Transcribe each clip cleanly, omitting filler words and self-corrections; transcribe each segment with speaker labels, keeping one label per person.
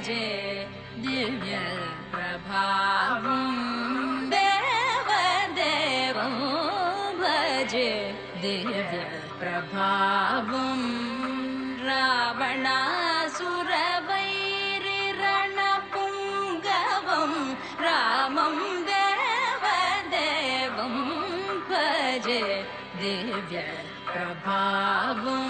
Speaker 1: భజే దివ్య ప్రభావం దేవదేవం భజే దివ్య ప్రభావం రావణాసురవైరి రణపుంగవం రామం దేవదేవం భజే దివ్య ప్రభావం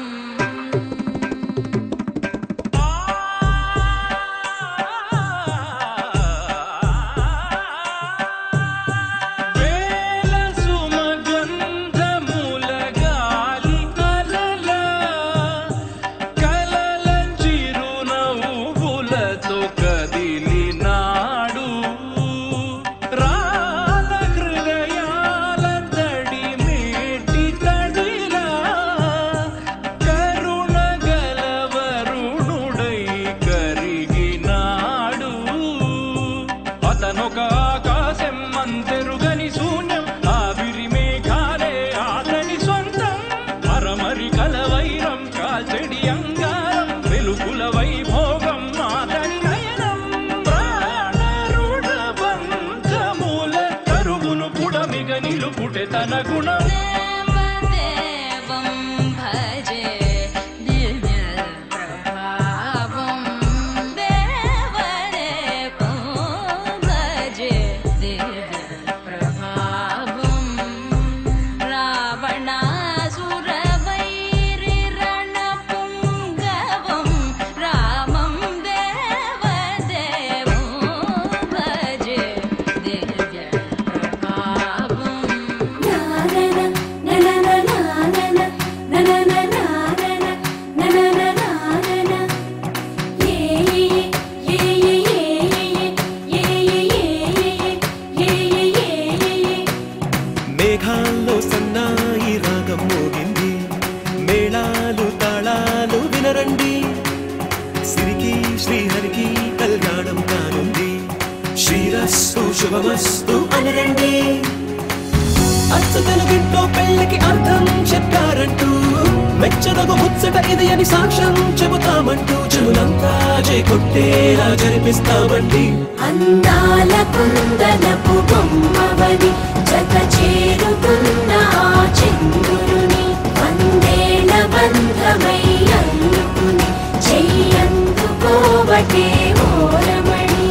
Speaker 2: శుభమస్తు అనరండి అచ్చు తెలుగింట్లో పెళ్లికి అర్థం చెప్పారంటూ మెచ్చదగు ముచ్చట ఇది అని సాక్ష్యం చెబుతామంటూ జనులంతా జై కొట్టేలా జరిపిస్తామండి
Speaker 3: అందాల కుందనపు బొమ్మవని జత చేరుతున్న ఆ చంద్రుని వందేళ్ల బంధమై అల్లుకుని చెయ్యందుకోవటే ఓరమణి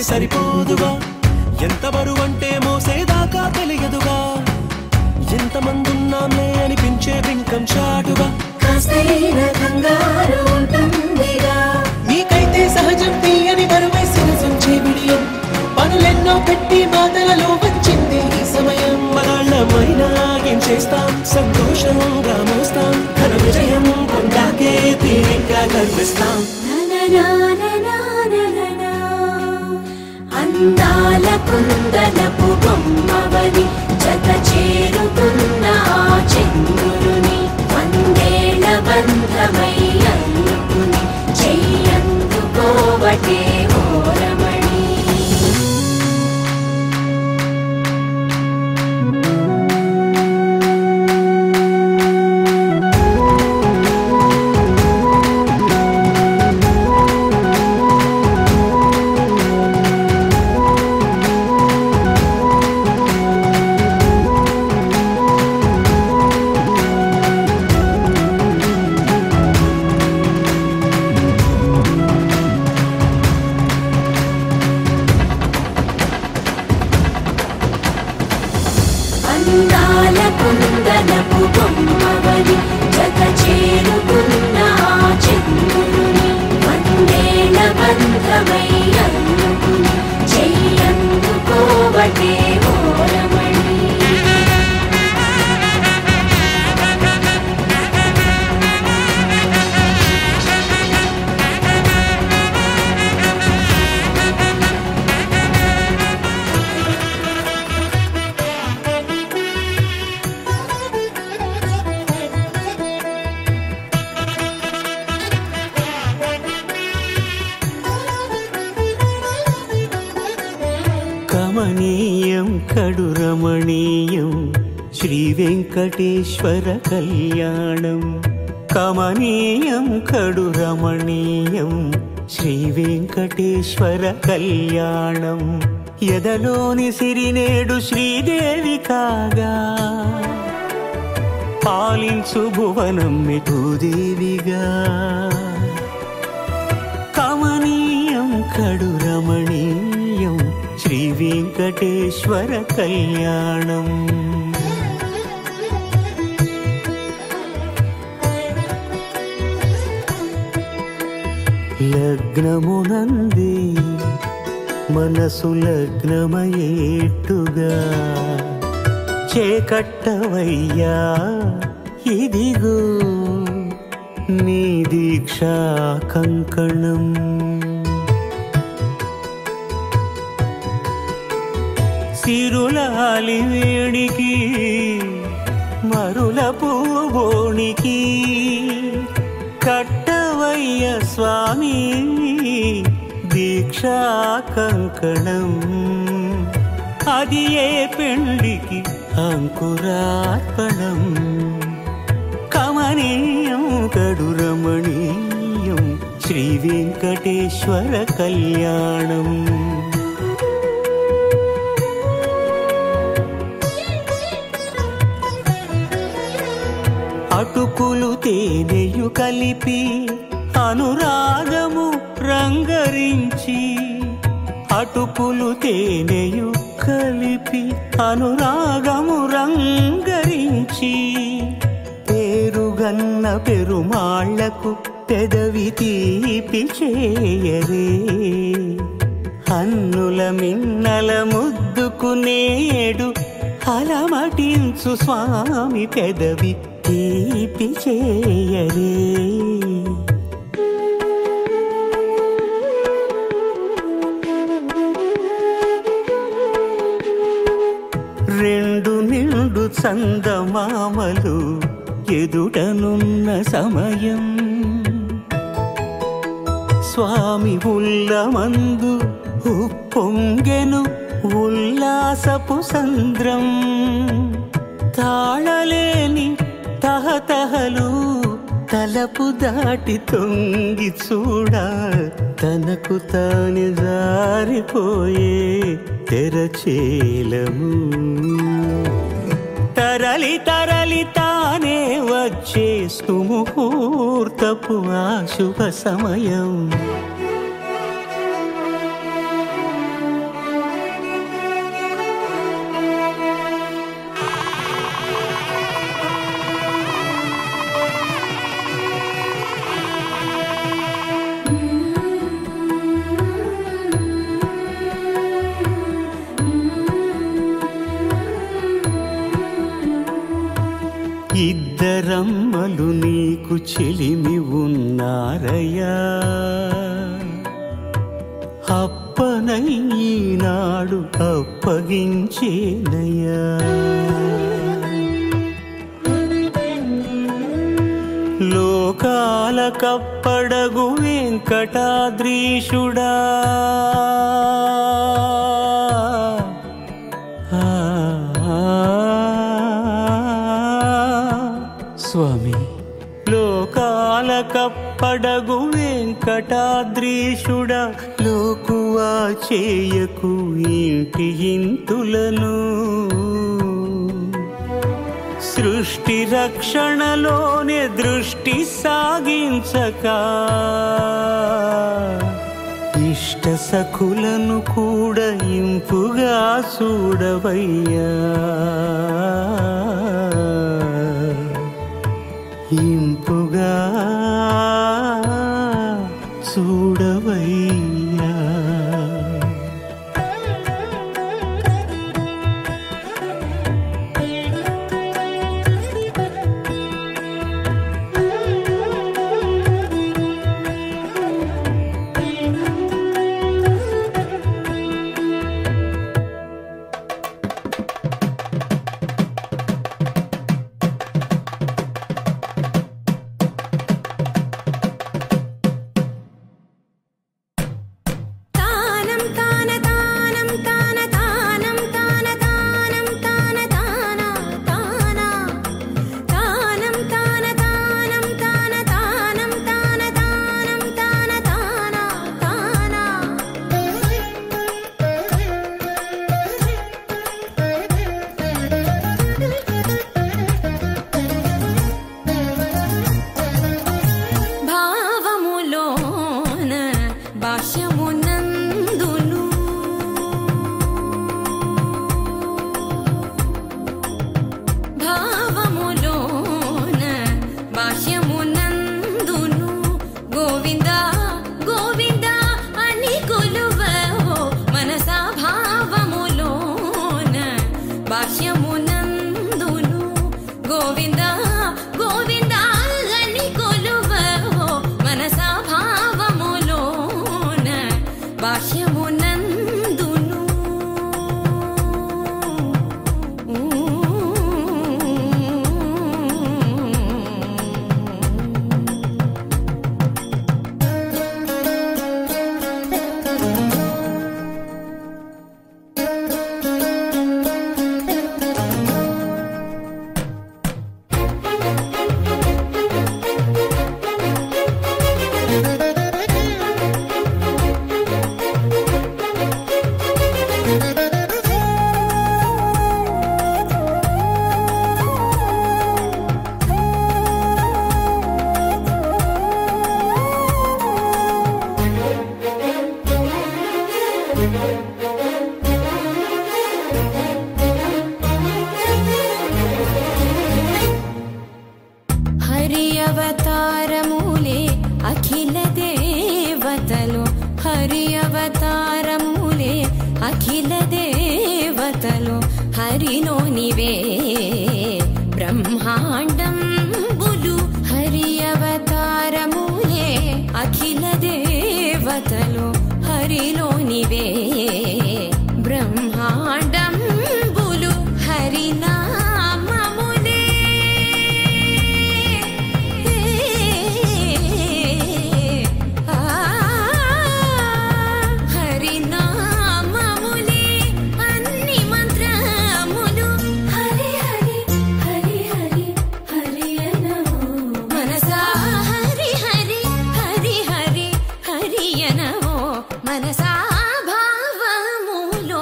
Speaker 2: సరిపోదుగా ఎంత బరువంటే మోసేదాకా తెలియదుగా ఎంతమందున్నాంలే అనిపించే బింకం చాటుగా
Speaker 3: కాస్తైన కంగారు ఉంటుందిగా
Speaker 2: నీకైతే సహజం తీయని బరువై సిరసొంచే బిడియం పనులెన్నో పెట్టి మాటలలో వచ్చింది ఈ సమయం మనాళ్ళమైనా ఏం చేస్తాం సంతోషంగా మోస్తాం ఘన విజయం పొందాకే తీరిగ్గా కనిపిస్తాం
Speaker 3: అందాల కుందనపు బొమ్మవని జత చేరుతున్న ఆ చంద్రుని వందేళ్ల బంధమై అల్లుకుని చెయ్యందుకోవటే ఓరమణి అందాల కుందనపు బొమ్మవని జత చేరుకున్న ఆ చంద్రుని వందేళ్ల బంధమై అల్లుకుని చెయ్యందుకోవటే ఓరమణి
Speaker 4: కమనీయం కడు రమణీయం శ్రీ వెంకటేశ్వర కళ్యాణం. కమనీయం కడు రమణీయం శ్రీ వెంకటేశ్వర కళ్యాణం. ఎదలోని సిరినేడు శ్రీదేవి కాగా పాలించు భువనం భూదేవిగా. కమనీయం కడు రమణీయం శ్రీ వెంకటేశ్వర కళ్యాణం. లగ్నమునందే మనసు లగ్నమయేట్టుగా చేకట్టవయ్యా ఇదిగో నీ దీక్షా కంకణం. సిరులాలి వేడికి మరుల పూబోనికి కట్టవయ్య స్వామి దీక్షా కంకణం. అది ఏ పెండికి అంకురార్పణం. కమనీయం కడు రమణీయం శ్రీ వెంకటేశ్వర కళ్యాణం. అటుకులు తేనెయు కలిపి అనురాగము రంగరించి. అటుకులు తేనెయు కలిపి అనురాగము రంగరించి. పేరుగన్న పెరుమాళ్లకు పెదవి తీపి చేయరే. అన్నుల మిన్నల ముద్దుకు నేడు అలమటించు స్వామి పెదవి తీపి చేయరే. రెండు నిండు చందమామలు ఎదుటనున్న సమయం. స్వామి ఉల్లమందు ఉప్పొంగెను ఉల్లాసపు సంద్రం. తాళలేని తహతహలు తలపు దాటి తొంగి చూడ తనకు తాను జారిపోయే తెరచేలము. తరలి తరలి తానే వచ్చే సుముహూర్తపు ఆ శుభ సమయం. ఇద్దరమ్మలు నీకు చెలిమి ఉన్నారయ్యా. అప్పనయ్యనాడు అప్పగించేనయ్యా. లోకాల కప్పడగు వెంకటాద్రీషుడా. స్వామి లోకాల కప్పడగు వెంకటాద్రీషుడా. లోకువా చేయకు ఇంటి ఇంతులను. సృష్టి రక్షణలోనే దృష్టి సాగించక ఇష్ట సఖులను కూడా ఇంపుగా చూడవయ్యా. ఇంపుగా చూడవయ్యా.
Speaker 1: బాహ్యమునందును గోవింద గోవింద అని కొలువవో మనసా భావములోన బాహ్యమునందును హరి అవతారములే అఖిల దేవతలు హరి అవతారములే అఖిల దేవతలు హరిలోనివే బ్రహ్మాండంబులు హరి అవతారములే అఖిల దేవతలు హరిలోనివే బ్రహ్మాండంబులు హరినామములే హరినామములే అన్ని మంత్రములు హరి హరి హరి హరి హరి అనవో మనసా హరి హరి హరి హరి హరి అనవో మనసా భావములోన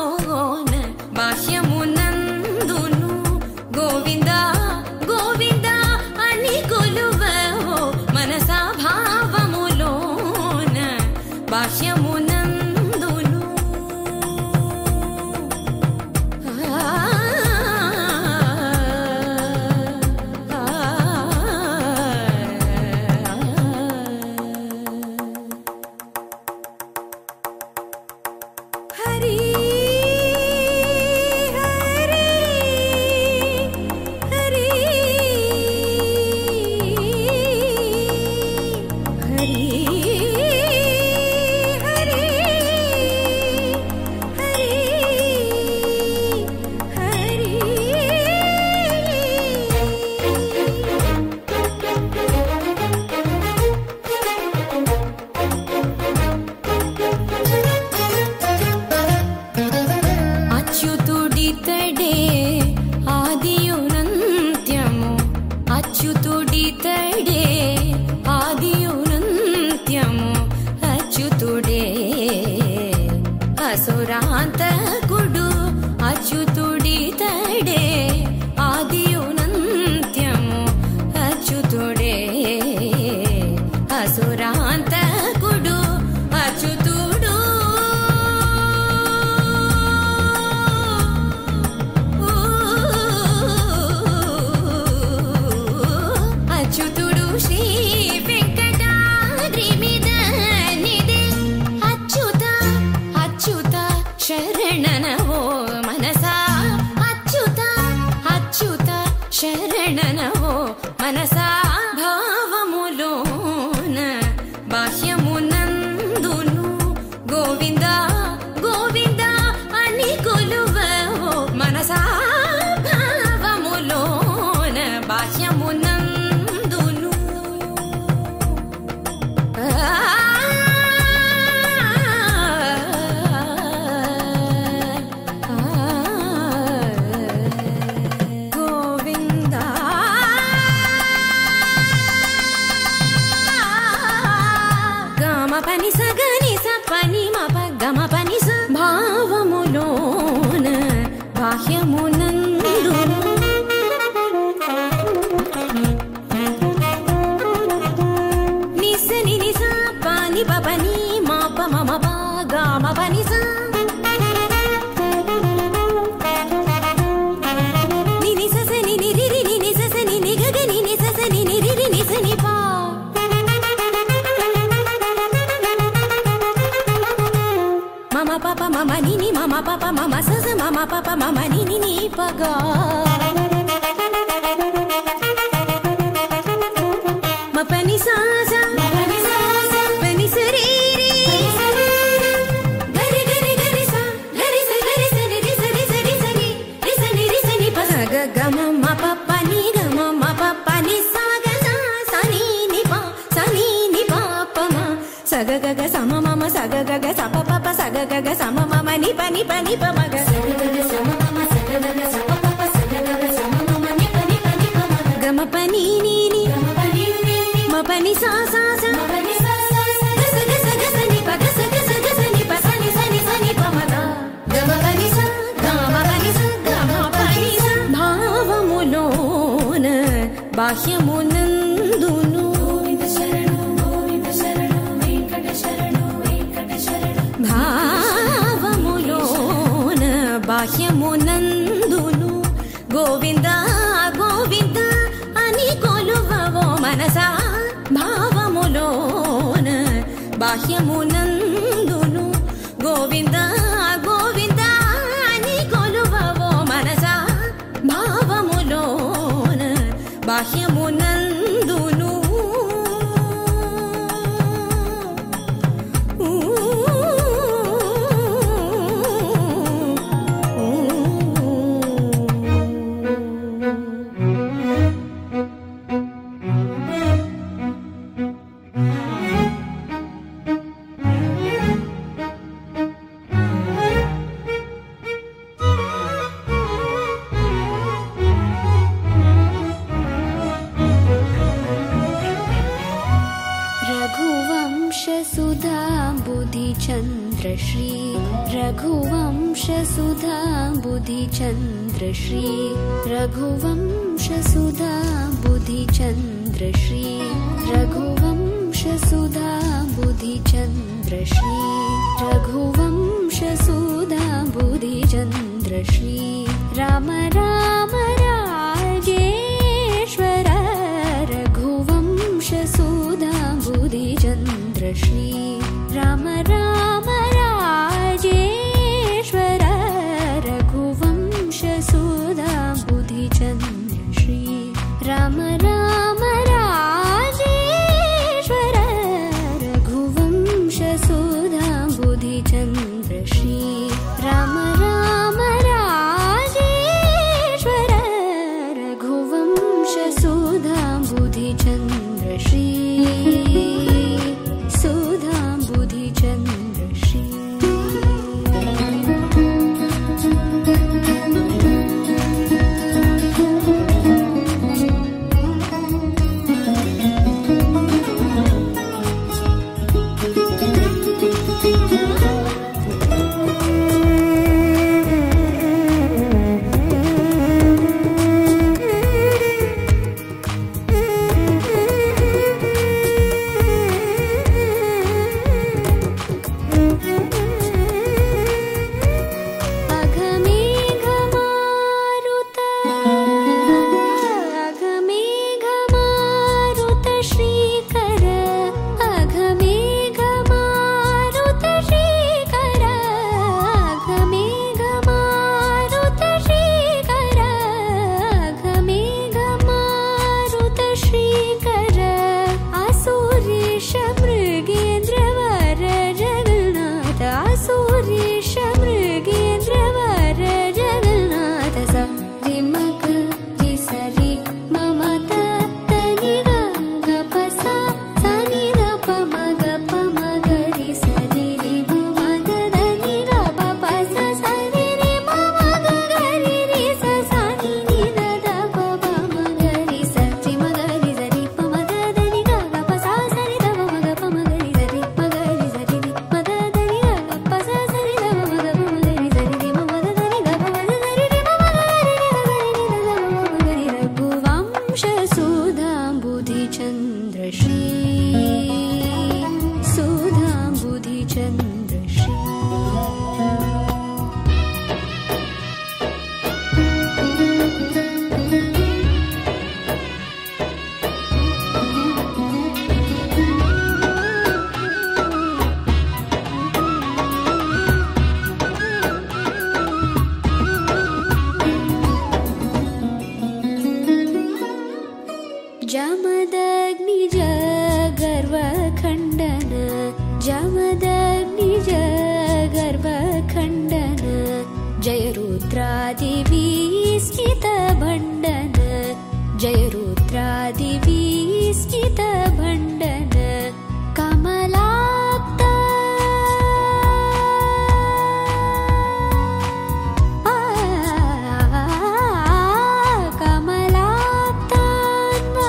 Speaker 1: బాహ్యమునందును గోవింద గోవింద అని కొలువవో మనసా భావములోన బాహ్యమునందును హరి హరి హరి హరి హరి హరి అచ్యుతుడితడే ఆదియునంత్యము అచ్యుతుడితడే ఆదియునంత్యము అచ్యుతుడే అసురాంతకుడు అచ్యుతుడితడే ఆదియునంత్యము అచ్యుతుడే అసురాంతకుడు అచ్యుతుడు అచ్యుతుడు శ్రీ వెంకటాద్రి మీద నిదే అచ్యుత అచ్యుత శరణనవో మనసా అచ్యుత అచ్యుత శరణనవో మనసా భావములోన బాహ్యమునందును గోవింద గోవింద అని కొలువవో మనసా భావములోన బాహ్యమునందును గోవింద గమ పని సగని స పని మప గమ పని స భావములోన బాహ్యమునందును నిసని నిస పాని పని మాప మమ పా గమ పని స నిని ససని నిరి నిని ససని నిగగని ని ససని నిరి ని సని పా మమ పాప మమ నిని మమ papa mama sa sa mama papa mama ni ni ni pa ga ma pa ni sa sa pa ni sa re re gari gari gari sa ni re sa ni pa sa ga ga ma papa ni ga ma papa ni sa ga sa ni ni pa pa ma sa ga ga sa mama sa ga ga sa papa pa sa ga ga sa mama ni pa ma ga sa ga ga sa mama sa ga ga sa papa sa ga ga sa mama ni pa ma ga ma pa ni ni ni ma pa ni sa sa ma pa ni sa sa ga sa ni pa ga sa ni pa sa ni pa ma ga ga ma pa ni sa ga ma pa ni sa ga ma pa ni sa భావములోన బాహ్యమునందును Govinda శరణు వెంకట శరణు భావములోన బాహ్యమునందును గోవింద గోవింద అని కొలువవో మనసా భావములోన బాహ్యమునందును గోవింద గోవింద అని కొలువవో మనసా భావములోన బాహ్యమునందును
Speaker 3: श्री रघुवंश सुधा बुद्धि चंद्र श्री रघुवंश सुधा बुद्धि चंद्र श्री रघुवंश सुधा बुद्धि चंद्र श्री राम राम राजेश्वर रघुवंश सुधा बुद्धि चंद्र श्री राम राम राजेश्वर रघुवंश सुधा बुद्धि चंद्र श्री राम राम राजेश्वर रघुवंश सुधा बुद्धि चंद्र श्री राम राम राजेश्वर रघुवंश सुधा बुद्धि चंद्र श्री सुधा बुद्धि चंद्र श्री रुद्रादिवी स्थितभण्डन जय रुद्रादिवी स्थितभण्डन कमलाप्त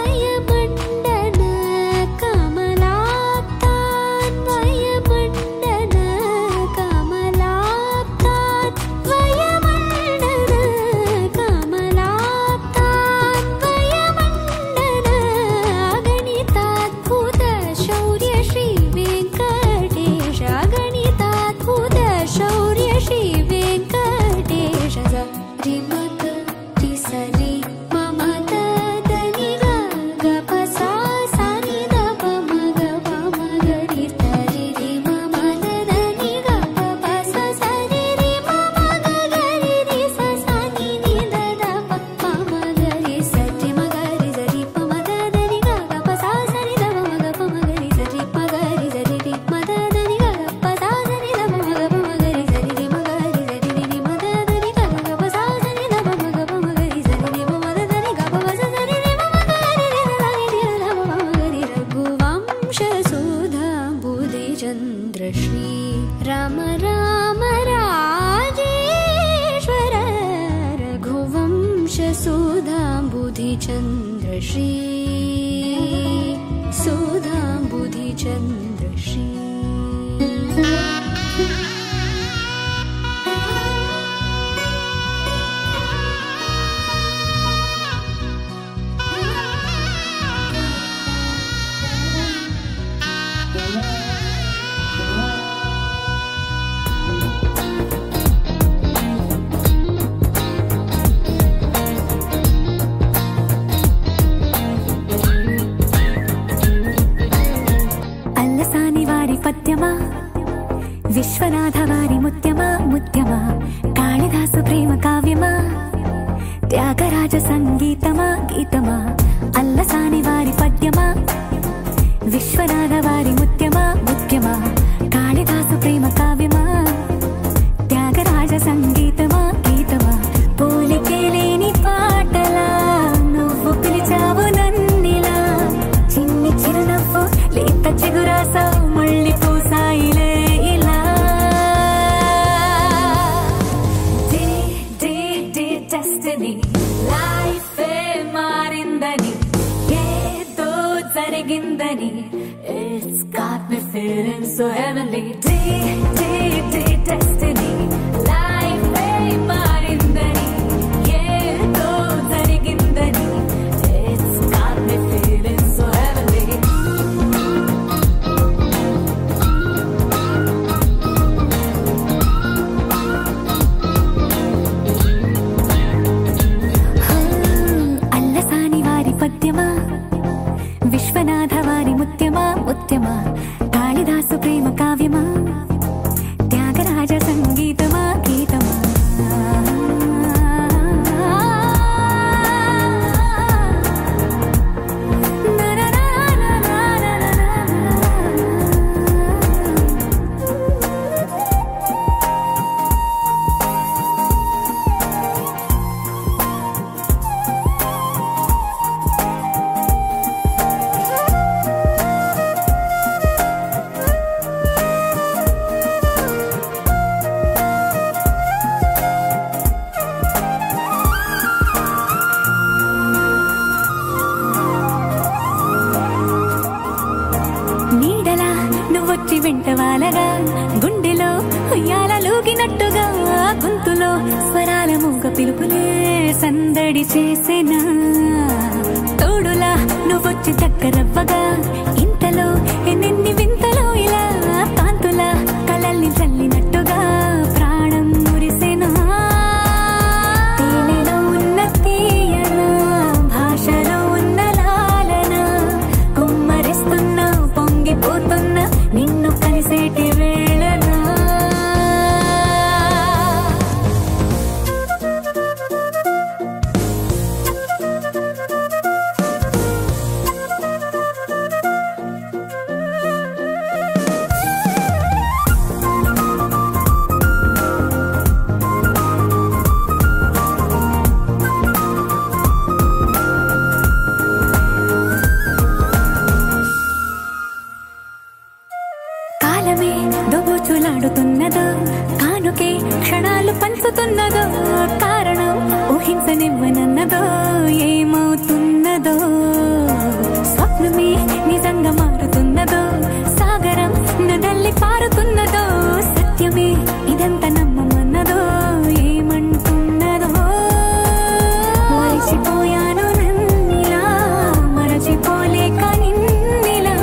Speaker 3: कमलाप्तान्वयमण्डन कमलाप्तान्वयमण्डन कमलाप्तान्वयमण्डन कमलाप्तान्वयमण्डन अगणिताद्भुत शौर्य श्री वेङ्कटेश अगणिताद्भुत शौर्य श्री वेङ्कटेश रिमक रिसरि मम तदनि ग प सा सा नि द प म ग प म ग रि त रि रि म म तदनि ग प प सा सा रि रि म म ग ग रि रि सा सा नि नि द द प प म ग रि स रि म ग रि ज रि प म तदनि ग ग प सा सा नि द प म ग प म ग रि ज रि प ग रि ज रि रि म तदनि ग ग प सा सा नि द प म ग प म ग रि ज रि रि म ग रि ज रि रि म तदनि ग ग प सा सा नि द प म ग प म ग रि ज रि रि म तदनि ग प प सा सा नि रि म म ग रि रि द नि रि द प म ग रि रघुवंश सुधा बुद्धि चन्द्र श्री राम राम राजेश्वर रघुवंश सुधा बुद्धि चन्द्र श्री सुधा बुद्धि चन्द्र श्री
Speaker 5: అల్లసాని వారి పద్యమా విశ్వనాథ వారి ముత్యమా ముత్యమా కాళిదాసు ప్రేమ కావ్యమా త్యాగరాజ సంగీతమా గీతమా అల్లసాని వారి పద్యమా విశ్వనాథ వారి ముత్యమా ముత్యమా కాళిదాసు ప్రేమ కావ్యమా త్యాగరాజ సంగీతమా గీతమా పోలికే లేని పాటలా నువ్వు పిలిచావు నన్నిలా చిన్ని చిరునవ్వు లేత చిగురాసావు మళ్ళీ పూసాయిలే ఇలా డే డే డే డెస్టినీ లైఫే మారిందని ఏదో జరిగిందని It's got me feeling so heavenly day day day destiny లైఫే మారిందని ఏదో జరిగిందని It's got me feeling so heavenly Allasani వారి పద్యమా విశ్వనాథ వారి ముత్యమా ముత్యమా కాళిదాసు ప్రేమ కావ్యమా త్యాగరాజ సంగీతమా గీతమా నీడలా నువ్వొచ్చి వెంట వాలగా గుండెలో ఉయ్యాలూగినట్టుగా గొంతులో స్వరాల మూగ పిలుపులే సందడి చేసేనా తోడులా నువ్వొచ్చి దగ్గరవ్వగా ఇంతలో ఎన్నెన్ని వింతలో ఇలా కాంతులా కలల్ని చల్లినట్టుగా ప్రాణం మురిసేనా తేనెలో ఉన్న తీయన భాషలో ఉన్న లాలన కుమ్మరిస్తున్న పొంగిపోతున్న నిన్ను కలిసేటి వేళనా ఊసనివ్వనన్నదో ఏమవుతున్నదో స్వప్నమే నిజంగా మారుతున్నదో సాగరం నదల్లి పారుతున్నదో సత్యమే ఇదంతా నమ్మమన్నదో ఏమంటున్నదో మరిచిపోయాను నన్నిలా మరచిపోలేక నిన్నిలా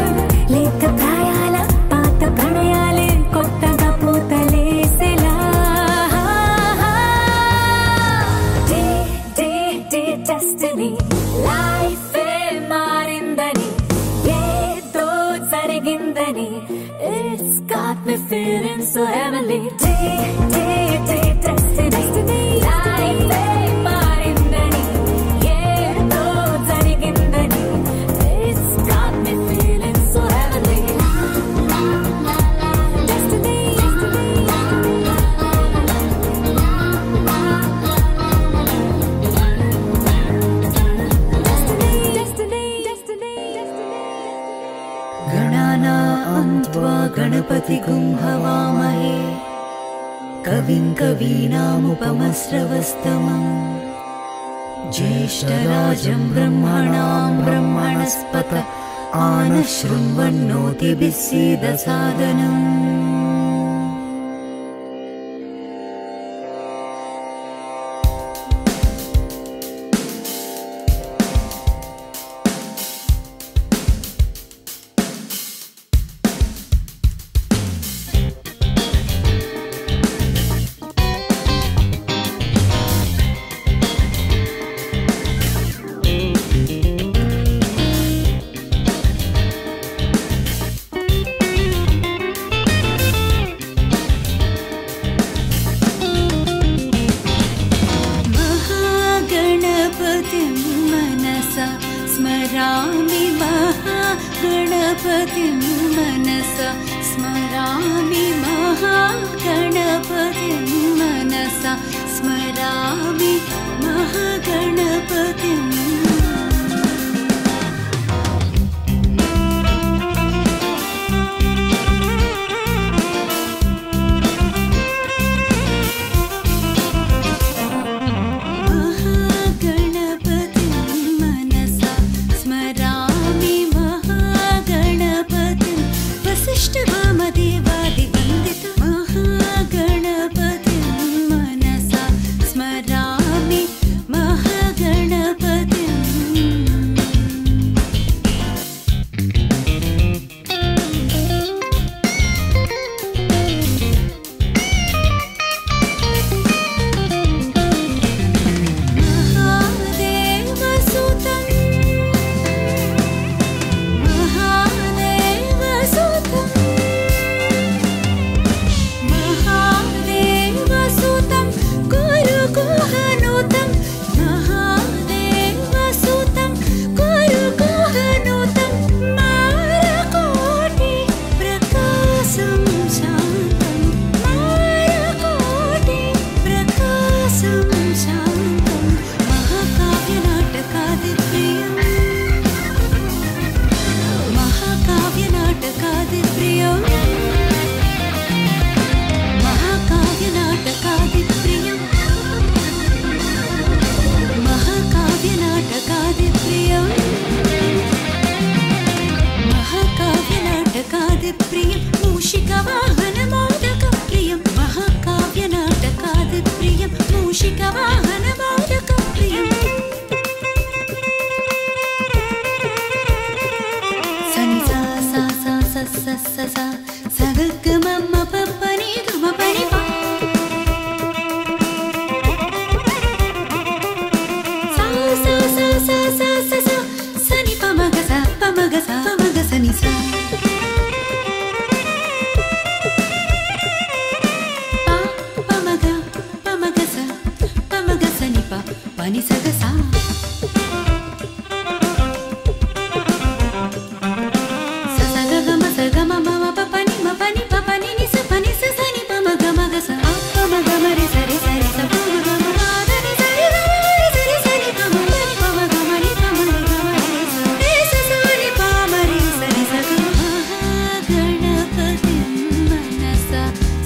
Speaker 5: లేక ప్రాయాల పాత ప్రణయాలే కొత్తగా పూతలేసేలా Destiny, life మారిందని ఏదో జరిగిందని It's got me feeling so heavenly Destiny, life మారిందని ఏదో జరిగిందని It's got me feeling so heavenly Destiny गणानां त्वा गणपतिगुं हवामहे कविं कवीनामुपमस्रवस्तमम् ज्येष्ठराजं ब्रह्मणां ब्रह्मणस्पत आनशृण्वन्नोतिभिः सीदसादनम् स्मरामि महागणपतिं मनसा स्मरामि महागणपतिं मनसा स्मरामि महागणपतिं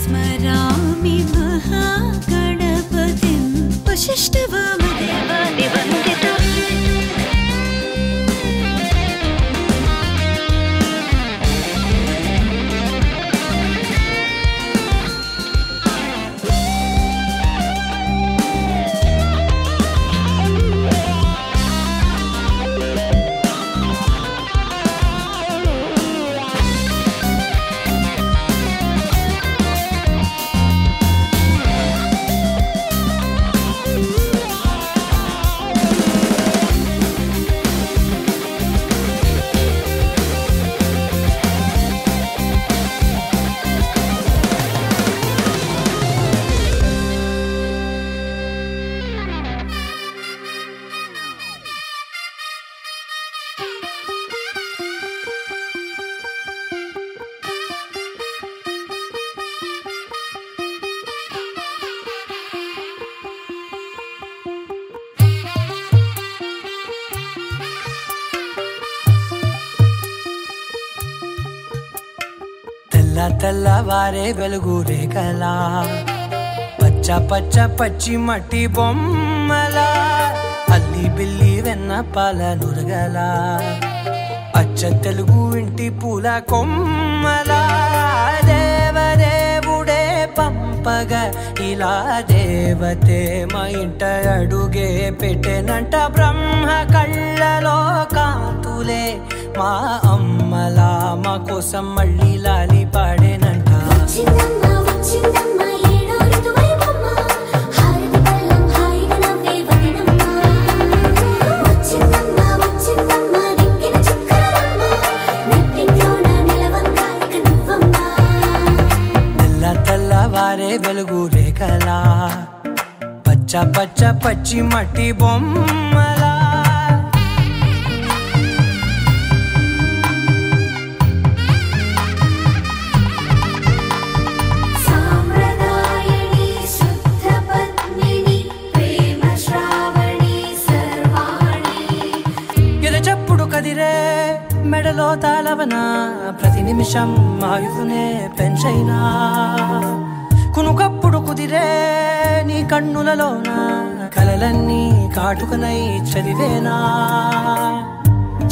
Speaker 3: स्मरामि महागणपतिं वसिष्ठवाम
Speaker 5: గురుదేవ నివందిత
Speaker 2: తెల్లవారే వెలుగు రేఖలా పచ్చ పచ్చ పచ్చి మట్టి బొమ్మలా అల్లి బిల్లి వెన్న పాల నురగలా అచ్చ తెలుగు ఇంటి పూల కొమ్మలా దేవదేవుడే పంపగా ఇలా దేవతే మా ఇంట అడుగే పెట్టెనంట బ్రహ్మ కళ్ళలో కాంతులే మా అమ్మలా మా కోసం మళ్ళీ లాలి పాడేనంట తెల్లవారే వెలుగు రేఖలా పచ్చ పచ్చ పచ్చి మట్టి బొమ్మలా కదిరే మెడలో తాళవన ప్రతి నిమిషం ఆయువునే పెంచైనా కునుకప్పుడు కుదిరే నీ కన్నులలోన కలలన్నీ కాటుకనై చదివేనా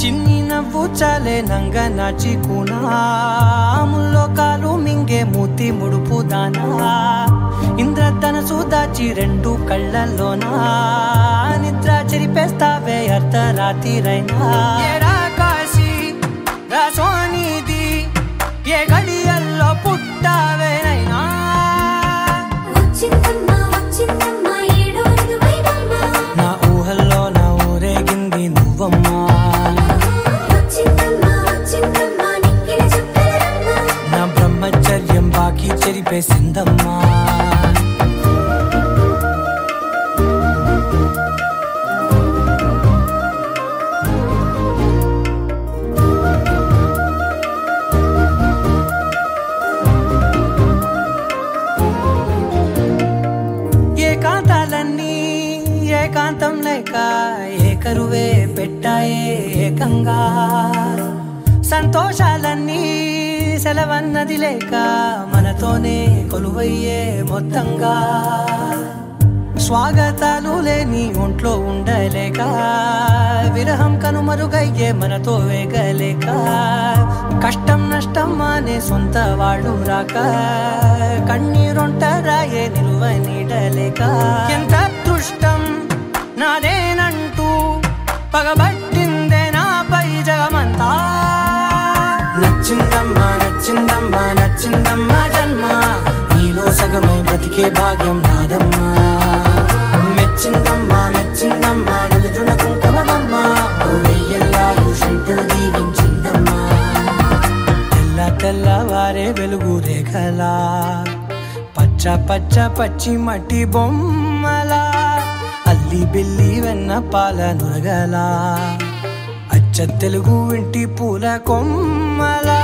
Speaker 2: చిన్ని నవ్వు చాలే నంగ నాచి కూనాముల్లో కాలు మింగే మూతి ముడుపు దానా ఇంద్రధనసు దాచి రెండు కళ్ళల్లోనా నిద్ర చెరిపేస్తావే అర్ధరాత్రిరైనా ఏడా కాశీ రాసోనిది ఏ గడియల్లో పుట్టావేనైనా నా ఊహల్లో నా ఊరేగింది నువ్వమ్మా నా బ్రహ్మచర్యం బాకీ చెరిపేసిందమ్మా ఏకాంతం లేక ఏకరువే పెట్టాయే ఏకంగా సంతోషాలన్నీ సెలవన్నది లేక మనతోనే కొలువయ్యే మొత్తంగా స్వాగతాలు లేని ఒంట్లో ఉండలేక విరహం కనుమరుగయ్యే మనతో వేగలేక కష్టం నష్టం అనే సొంత వాళ్ళు రాక కన్నీరొంటరాయే నిలువ నీడలేక ఎంత అదృష్టం నాదేనంటూ పగబట్టిందే నాపై జగమంతా నచ్చిందమ్మా నచ్చిందమ్మా నచ్చిందమ్మా జన్మ నీలో సగమై బ్రతికే భాగ్యం నాదమ్మా మెచ్చిందమ్మా మెచ్చిందమ్మా నిలుచున కుంకుమమ్మా వెయ్యల్లాలు శంకులు దీవించిందమ్మా తెల్లవారే వెలుగు రేఖలా పచ్చ పచ్చ పచ్చి మట్టి బొమ్మలా అల్లి బిల్లి వెన్న పాల నురగలా అచ్చ తెలుగు ఇంటి పూల కొమ్మలా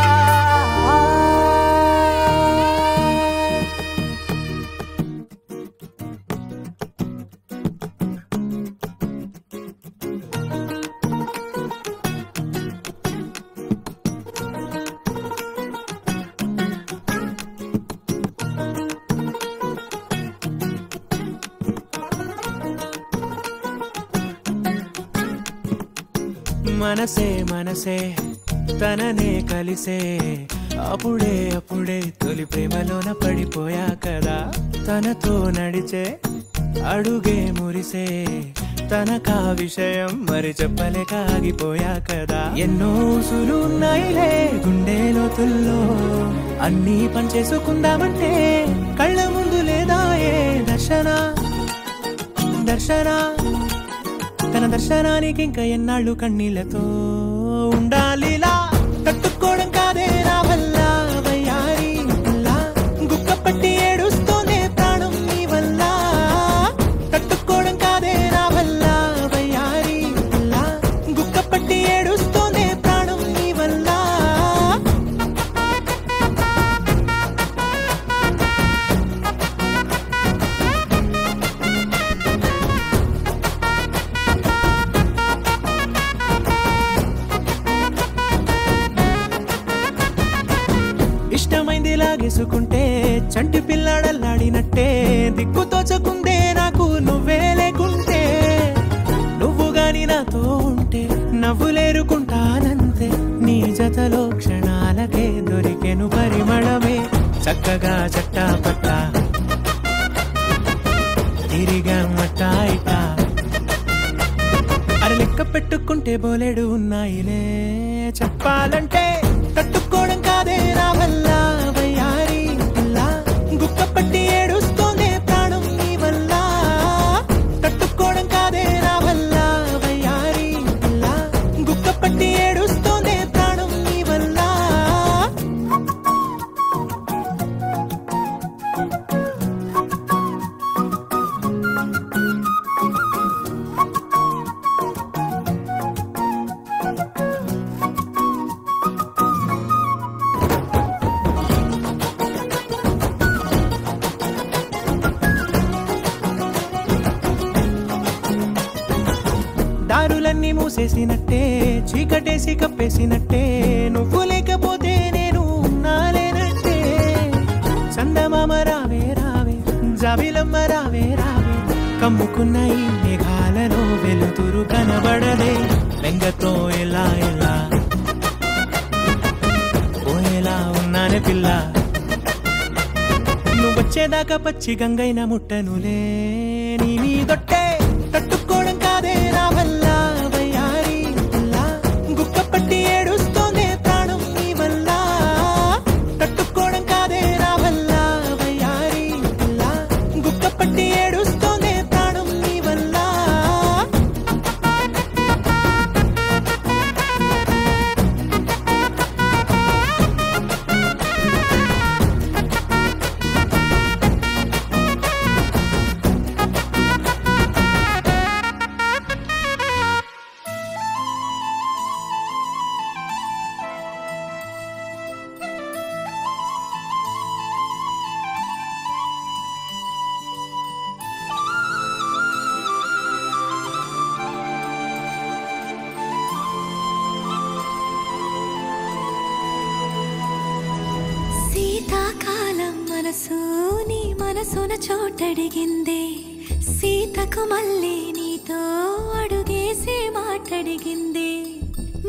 Speaker 6: మనసే మనసే తననే కలిసే అప్పుడే అప్పుడే తొలి ప్రేమలోన పడిపోయా కదా తనతో నడిచే అడుగే మురిసే తనకా విషయం మరి చెప్పలేక ఆగిపోయా కదా ఎన్నో ఊసులున్నాయిలే గుండె లోతుల్లో అన్నీ పనిచేసుకుందామంటే కళ్ళ ముందు లేదా ఏ దర్శన దర్శన తన దర్శనానికి ఇంకా ఎన్నాళ్ళు కన్నీళ్లతో ఉండాలిలా తట్టుకోవడం కాదే నా వల్ల వయ్యారి గుక్క పట్టి ఏడుస్తూనే ప్రాణం నీ వల్ల తట్టుకోవడం కాదే నా వల్ల వయ్యారి గుక్క పట్టి ఏడుస్తూనే ప్రాణం నీ వల్ల ఇష్టమైంది లాగేసుకుంటే చంటి పిల్లాడల్లాడినట్టే దిక్కు తోచకుందే నాకు నువ్వే లేకుంటే నువ్వు గాని నాతో ఉంటే నవ్వులేరుకుంటానంతే నీ జతలో క్షణాలకే దొరికెను పరిమళమే చక్కగా చట్టా పట్టా తిరిగా మట్టా ఇటా అర లెక్క పెట్టుకుంటే బోలెడు ఉన్నాయిలే చెప్పాలంటే తట్టుకోవడం కాదే నా వల్ల వయ్యారి గుక్క పట్టి ఏడుస్తూనే ప్రాణం నీ వల్ల తట్టుకోవడం కాదే నా వల్ల వయ్యారి గుక్క పట్టి ఏడుస్తూనే ప్రాణం నీ వల్ల దారులన్నీ మూసేసినట్టే చీకటేసి కప్పేసినట్టే నువ్వు లేకపోతే నేను ఉన్నాలేనట్టే చందమామ రావే రావే జాబిలమ్మ రావే రావే కమ్ముకున్న ఈ మేఘాలలో వెలుతురు కనబడదే వెంగతో ఎలా ఎలా పోయేలా ఉన్నానే పిల్ల నువ్వొచ్చేదాకా పచ్చి గంగైన ముట్టనులే నీ మీదొట్టే తట్టుకోవడం కాదే నా వల్ల వయ్యారి గుక్క పట్టి ఏడుస్తూనే ప్రాణం నీ వల్ల తట్టుకోవడం కాదే నా వల్ల వయ్యారి గుక్క పట్టి ఏడుస్తూనే ప్రాణం నీ వల్ల
Speaker 3: శీతాకాలం మనసు నీ మనసున చోటడిగిందే సీతకు మళ్ళీ నీతో అడుగేసి మాటడిగిందే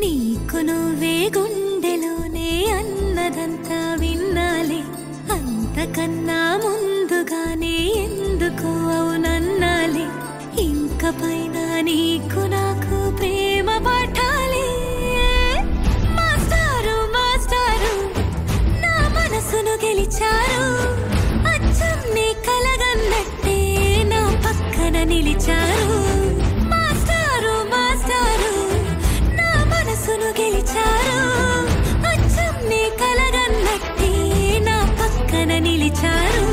Speaker 3: నీకు నువ్వే గుండెలోనే అన్నదంతా విన్నాలే అంతకన్నా ముందుగానే ఎందుకు అవునన్నాలే ఇంక పైన నీకు నాకు ప్రేమ పాఠాలే మాస్టారు మాస్టారు నా మనసును గెలిచారు అచ్చం నీ కలగన్నట్టే నా పక్కన నిలిచారు మాస్టారు మాస్టారు నా మనసును గెలిచారు అచ్చం నీ కలగన్నట్టే నా పక్కన నిలిచారు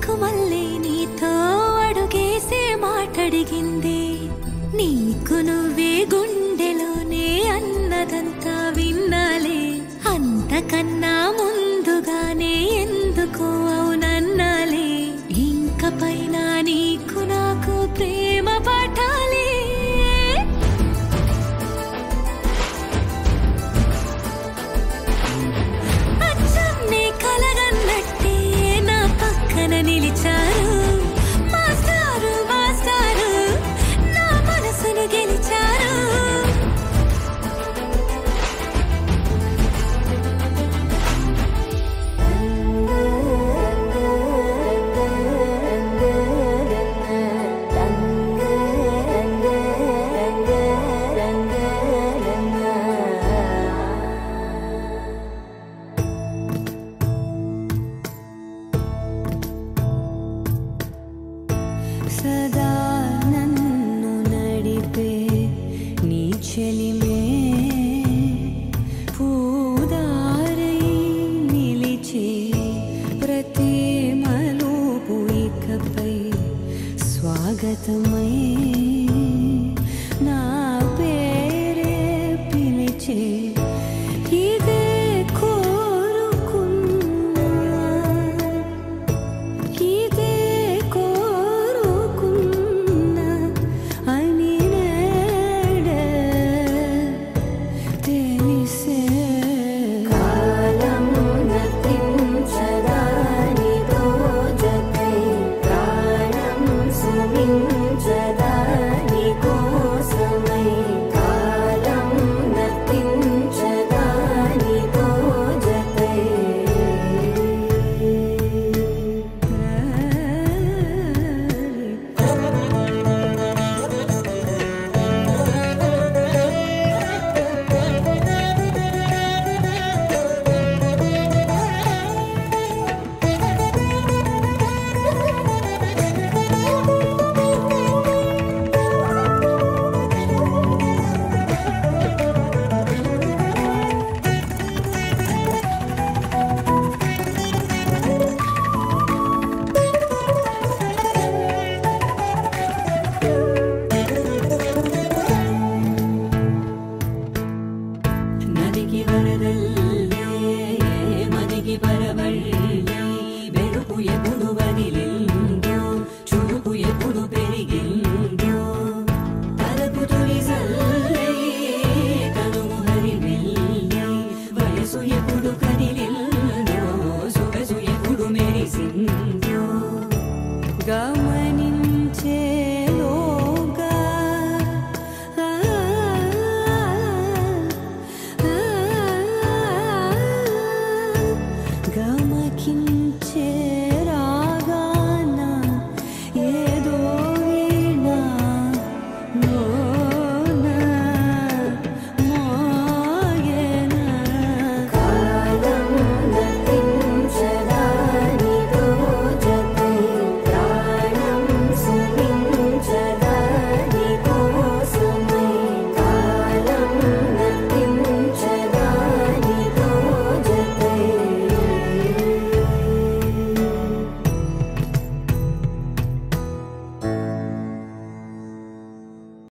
Speaker 1: నీకు మళ్ళీ నీతో అడుగేసే మాటడిగింది. నీకు నువ్వే గుండెలోనే అన్నదంతా విన్నాలే, అంతకన్నా ముందుగానే ఎందుకు అవునన్నాలే. ఇంక పైన నీకు నాకు ప్రేమ పాఠాలే. అచ్చమ్నే కలగన్నట్టే నా పక్కన నిలిచారు మాస్టారు మాస్టారు, నా మనసును గెలిచారు. సదా నన్ను నడిపే నీ చెలిమే పూదారై నిలిచే ప్రతి మలుపు ఇకపై స్వాగతమై నా పేరే పిలిచే. ఇదే కోరుకున్నా ఇదే కోరుకున్నా అని నేడే తెలిసే. కాలం నతించదా నీతో జతై, ప్రాణం సుమించదా నీ కోసమై. కాలం నతించదా నీతో జతై. నదికి వరదల్లే మదికి పరవళ్ళే, వెలుపు